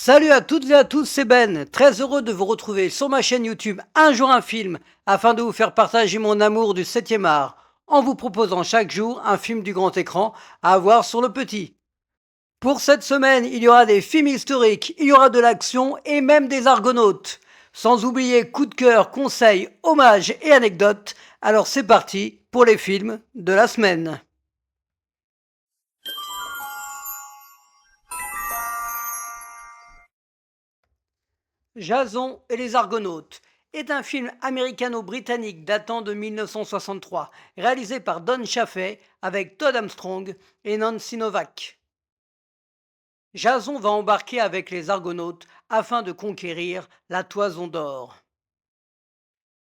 Salut à toutes et à tous, c'est Ben, très heureux de vous retrouver sur ma chaîne YouTube Un jour un film, afin de vous faire partager mon amour du 7e art, en vous proposant chaque jour un film du grand écran à voir sur le petit. Pour cette semaine, il y aura des films historiques, il y aura de l'action et même des argonautes. Sans oublier coup de cœur, conseils, hommages et anecdotes. Alors c'est parti pour les films de la semaine. Jason et les Argonautes est un film américano-britannique datant de 1963, réalisé par Don Chaffee avec Todd Armstrong et Nancy Novak. Jason va embarquer avec les Argonautes afin de conquérir la Toison d'Or.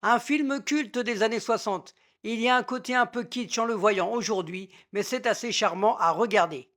Un film culte des années 60. Il y a un côté un peu kitsch en le voyant aujourd'hui, mais c'est assez charmant à regarder.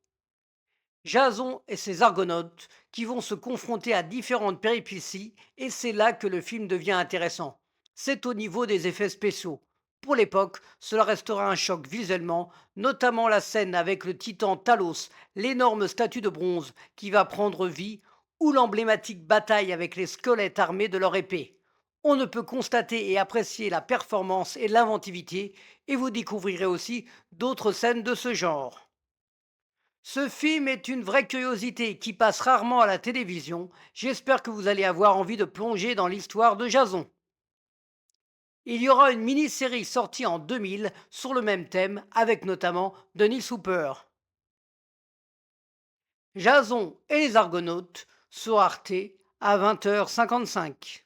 Jason et ses Argonautes qui vont se confronter à différentes péripéties et c'est là que le film devient intéressant. C'est au niveau des effets spéciaux. Pour l'époque, cela restera un choc visuellement, notamment la scène avec le titan Talos, l'énorme statue de bronze qui va prendre vie, ou l'emblématique bataille avec les squelettes armés de leur épée. On ne peut constater et apprécier la performance et l'inventivité, et vous découvrirez aussi d'autres scènes de ce genre. Ce film est une vraie curiosité qui passe rarement à la télévision. J'espère que vous allez avoir envie de plonger dans l'histoire de Jason. Il y aura une mini-série sortie en 2000 sur le même thème avec notamment Denis Hooper. Jason et les Argonautes sur Arte à 20h55.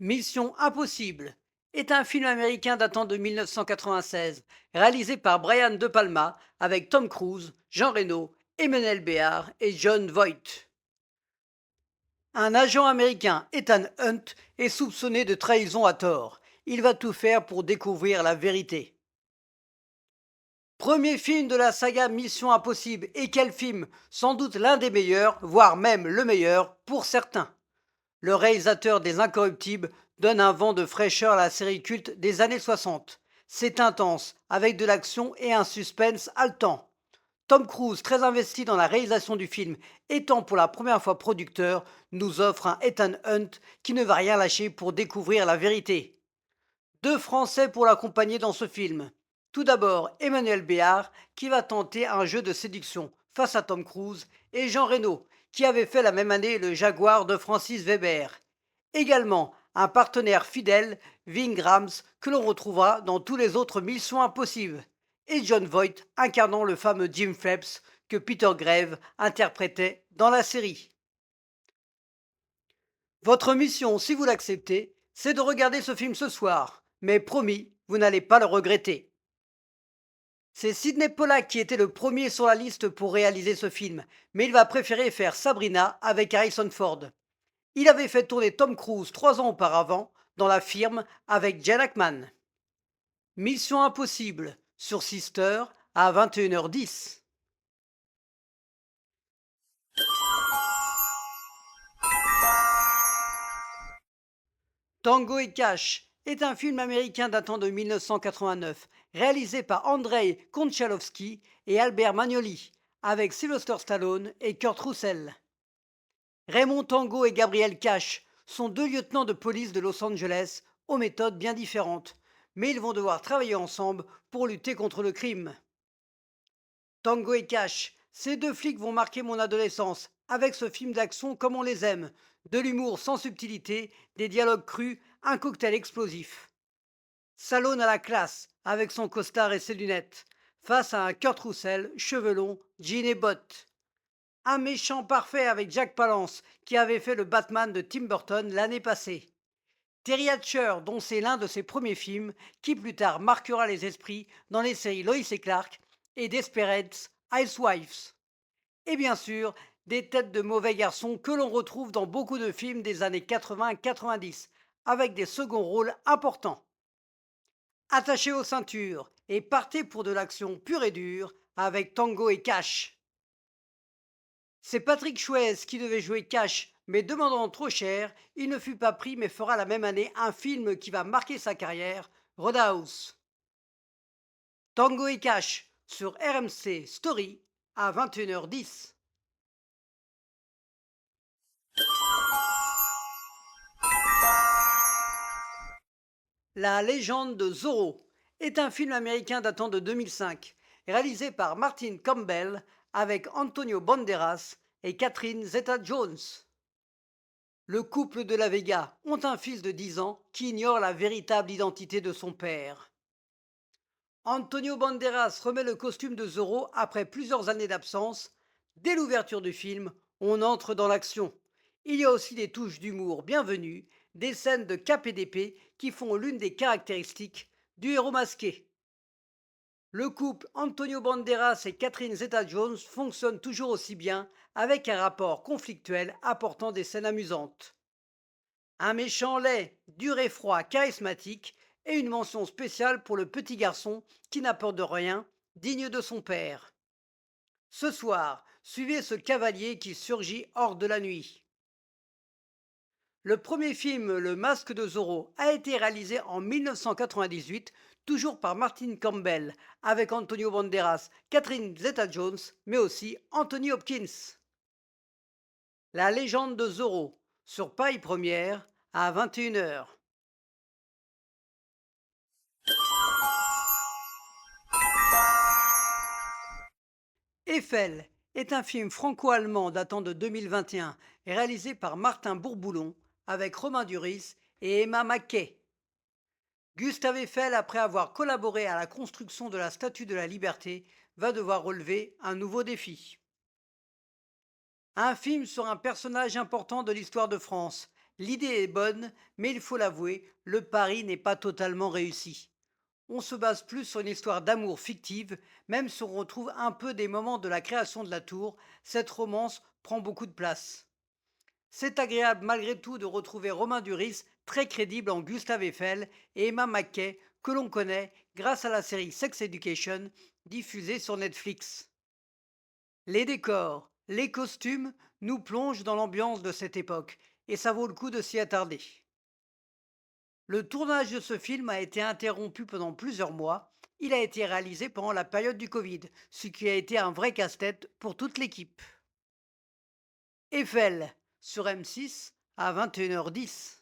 Mission Impossible est un film américain datant de 1996, réalisé par Brian De Palma avec Tom Cruise, Jean Reno, Emmanuel Béard et John Voight. Un agent américain, Ethan Hunt, est soupçonné de trahison à tort. Il va tout faire pour découvrir la vérité. Premier film de la saga Mission Impossible, et quel film? Sans doute l'un des meilleurs, voire même le meilleur pour certains. Le réalisateur des Incorruptibles donne un vent de fraîcheur à la série culte des années 60. C'est intense, avec de l'action et un suspense haletant. Tom Cruise, très investi dans la réalisation du film, étant pour la première fois producteur, nous offre un Ethan Hunt qui ne va rien lâcher pour découvrir la vérité. Deux Français pour l'accompagner dans ce film. Tout d'abord, Emmanuel Béard, qui va tenter un jeu de séduction face à Tom Cruise, et Jean Reno, qui avait fait la même année le Jaguar de Francis Weber. Également, un partenaire fidèle, Ving Rhames, que l'on retrouvera dans tous les autres Missions Impossibles, et John Voight incarnant le fameux Jim Phelps que Peter Grave interprétait dans la série. Votre mission, si vous l'acceptez, c'est de regarder ce film ce soir, mais promis, vous n'allez pas le regretter. C'est Sidney Pollack qui était le premier sur la liste pour réaliser ce film, mais il va préférer faire Sabrina avec Harrison Ford. Il avait fait tourner Tom Cruise 3 ans auparavant dans La Firme avec Jen Ackman. Mission Impossible sur Sister à 21h10. Tango et Cash est un film américain datant de 1989, réalisé par Andrei Konchalovsky et Albert Magnoli, avec Sylvester Stallone et Kurt Russell. Raymond Tango et Gabriel Cash sont deux lieutenants de police de Los Angeles aux méthodes bien différentes, mais ils vont devoir travailler ensemble pour lutter contre le crime. Tango et Cash, ces deux flics vont marquer mon adolescence avec ce film d'action comme on les aime, de l'humour sans subtilité, des dialogues crus, un cocktail explosif. Stallone à la classe avec son costard et ses lunettes, face à un Kurt Russell, cheveux longs, jeans et bottes. Un méchant parfait avec Jack Palance qui avait fait le Batman de Tim Burton l'année passée. Terry Hatcher, dont c'est l'un de ses premiers films, qui plus tard marquera les esprits dans les séries Lois et Clark et Desperate Housewives. Et bien sûr, des têtes de mauvais garçons que l'on retrouve dans beaucoup de films des années 80-90, avec des seconds rôles importants. Attachez aux ceintures et partez pour de l'action pure et dure avec Tango et Cash. C'est Patrick Swayze qui devait jouer Cash, mais demandant trop cher, il ne fut pas pris mais fera la même année un film qui va marquer sa carrière, Roadhouse. Tango et Cash sur RMC Story à 21h10. La légende de Zorro est un film américain datant de 2005, réalisé par Martin Campbell avec Antonio Banderas et Catherine Zeta-Jones. Le couple de la Vega ont un fils de 10 ans qui ignore la véritable identité de son père. Antonio Banderas remet le costume de Zorro après plusieurs années d'absence. Dès l'ouverture du film, on entre dans l'action. Il y a aussi des touches d'humour bienvenues, des scènes de cap et d'épée qui font l'une des caractéristiques du héros masqué. Le couple Antonio Banderas et Catherine Zeta-Jones fonctionne toujours aussi bien, avec un rapport conflictuel apportant des scènes amusantes. Un méchant laid, dur et froid, charismatique, et une mention spéciale pour le petit garçon qui n'a peur de rien, digne de son père. Ce soir, suivez ce cavalier qui surgit hors de la nuit. Le premier film, Le Masque de Zorro, a été réalisé en 1998, toujours par Martin Campbell, avec Antonio Banderas, Catherine Zeta-Jones, mais aussi Anthony Hopkins. La légende de Zorro, sur Paris Première, à 21h. Eiffel est un film franco-allemand datant de 2021 et réalisé par Martin Bourboulon avec Romain Duris et Emma Mackey. Gustave Eiffel, après avoir collaboré à la construction de la Statue de la Liberté, va devoir relever un nouveau défi. Un film sur un personnage important de l'histoire de France. L'idée est bonne, mais il faut l'avouer, le pari n'est pas totalement réussi. On se base plus sur une histoire d'amour fictive, même si on retrouve un peu des moments de la création de la tour, cette romance prend beaucoup de place. C'est agréable malgré tout de retrouver Romain Duris, très crédible en Gustave Eiffel, et Emma Mackey, que l'on connaît grâce à la série Sex Education, diffusée sur Netflix. Les décors, les costumes nous plongent dans l'ambiance de cette époque, et ça vaut le coup de s'y attarder. Le tournage de ce film a été interrompu pendant plusieurs mois. Il a été réalisé pendant la période du Covid, ce qui a été un vrai casse-tête pour toute l'équipe. Eiffel sur M6 à 21h10.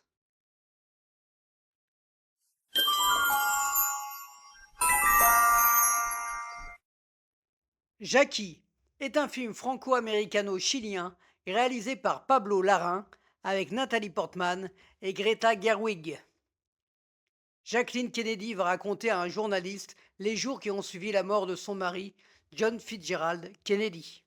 Jackie est un film franco-américano-chilien réalisé par Pablo Larraín avec Nathalie Portman et Greta Gerwig. Jacqueline Kennedy va raconter à un journaliste les jours qui ont suivi la mort de son mari, John Fitzgerald Kennedy.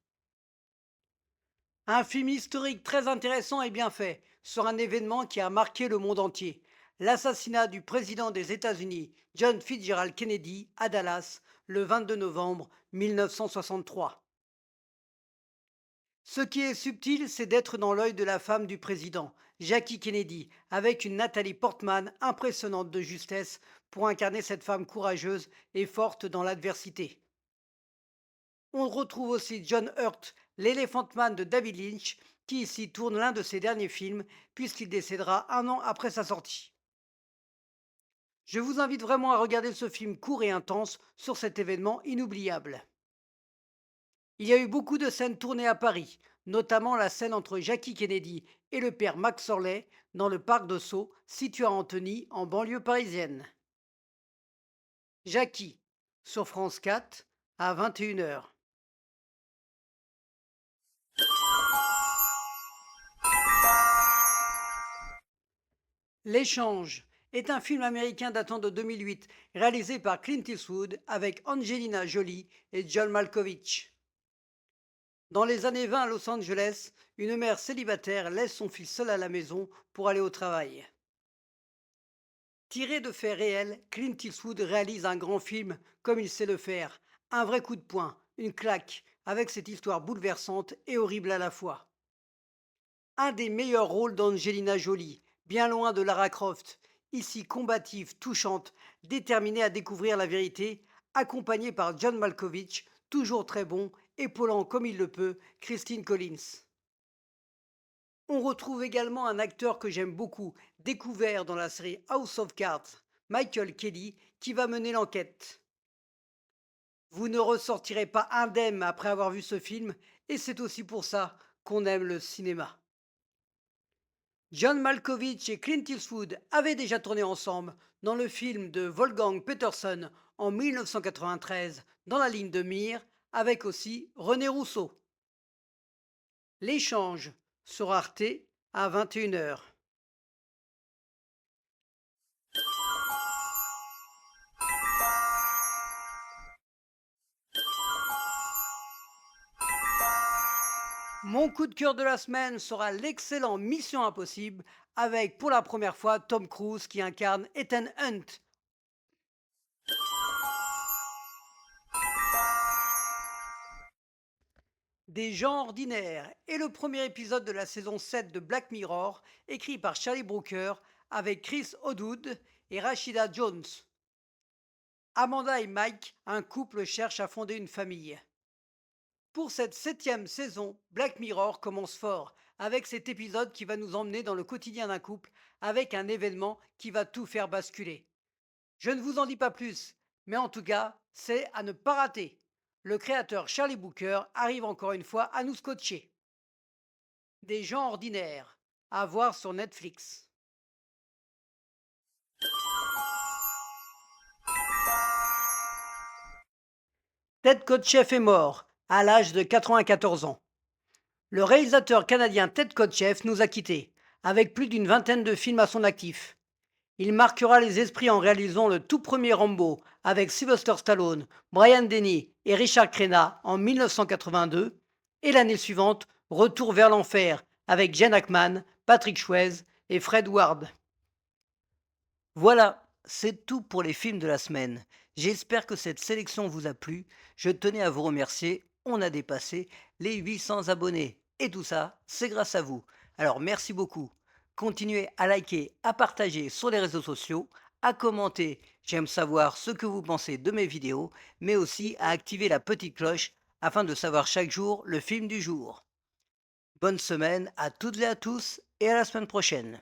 Un film historique très intéressant et bien fait sur un événement qui a marqué le monde entier, l'assassinat du président des États-Unis, John Fitzgerald Kennedy, à Dallas, le 22 novembre 1963. Ce qui est subtil, c'est d'être dans l'œil de la femme du président, Jackie Kennedy, avec une Nathalie Portman impressionnante de justesse pour incarner cette femme courageuse et forte dans l'adversité. On retrouve aussi John Hurt, l'Elephant Man de David Lynch, qui ici tourne l'un de ses derniers films, puisqu'il décédera un an après sa sortie. Je vous invite vraiment à regarder ce film court et intense sur cet événement inoubliable. Il y a eu beaucoup de scènes tournées à Paris, notamment la scène entre Jackie Kennedy et le père Max Orley dans le parc de Sceaux, situé à Antony, en banlieue parisienne. Jackie, sur France 4, à 21h. L'échange est un film américain datant de 2008, réalisé par Clint Eastwood avec Angelina Jolie et John Malkovich. Dans les années 20 à Los Angeles, une mère célibataire laisse son fils seul à la maison pour aller au travail. Tiré de faits réels, Clint Eastwood réalise un grand film comme il sait le faire. Un vrai coup de poing, une claque, avec cette histoire bouleversante et horrible à la fois. Un des meilleurs rôles d'Angelina Jolie, bien loin de Lara Croft, ici combative, touchante, déterminée à découvrir la vérité, accompagnée par John Malkovich, toujours très bon, épaulant comme il le peut Christine Collins. On retrouve également un acteur que j'aime beaucoup, découvert dans la série House of Cards, Michael Kelly, qui va mener l'enquête. Vous ne ressortirez pas indemne après avoir vu ce film, et c'est aussi pour ça qu'on aime le cinéma. John Malkovich et Clint Eastwood avaient déjà tourné ensemble dans le film de Wolfgang Petersen en 1993, Dans la ligne de mire, avec aussi René Rousseau. L'échange sur Arte à 21h. Mon coup de cœur de la semaine sera l'excellent Mission Impossible avec pour la première fois Tom Cruise qui incarne Ethan Hunt. Des gens ordinaires est le premier épisode de la saison 7 de Black Mirror, écrit par Charlie Brooker avec Chris O'Dowd et Rashida Jones. Amanda et Mike, un couple, cherchent à fonder une famille. Pour cette 7e saison, Black Mirror commence fort, avec cet épisode qui va nous emmener dans le quotidien d'un couple, avec un événement qui va tout faire basculer. Je ne vous en dis pas plus, mais en tout cas, c'est à ne pas rater. Le créateur Charlie Brooker arrive encore une fois à nous scotcher. Des gens ordinaires, à voir sur Netflix. Ted Kotcheff est mort, à l'âge de 94 ans. Le réalisateur canadien Ted Kotcheff nous a quittés, avec plus d'une vingtaine de films à son actif. Il marquera les esprits en réalisant le tout premier Rambo avec Sylvester Stallone, Brian Denny et Richard Crenna en 1982, et l'année suivante, Retour vers l'enfer avec Gene Hackman, Patrick Swayze et Fred Ward. Voilà, c'est tout pour les films de la semaine. J'espère que cette sélection vous a plu. Je tenais à vous remercier. On a dépassé les 800 abonnés. Et tout ça, c'est grâce à vous. Alors merci beaucoup. Continuez à liker, à partager sur les réseaux sociaux, à commenter. J'aime savoir ce que vous pensez de mes vidéos, mais aussi à activer la petite cloche afin de savoir chaque jour le film du jour. Bonne semaine à toutes et à tous et à la semaine prochaine.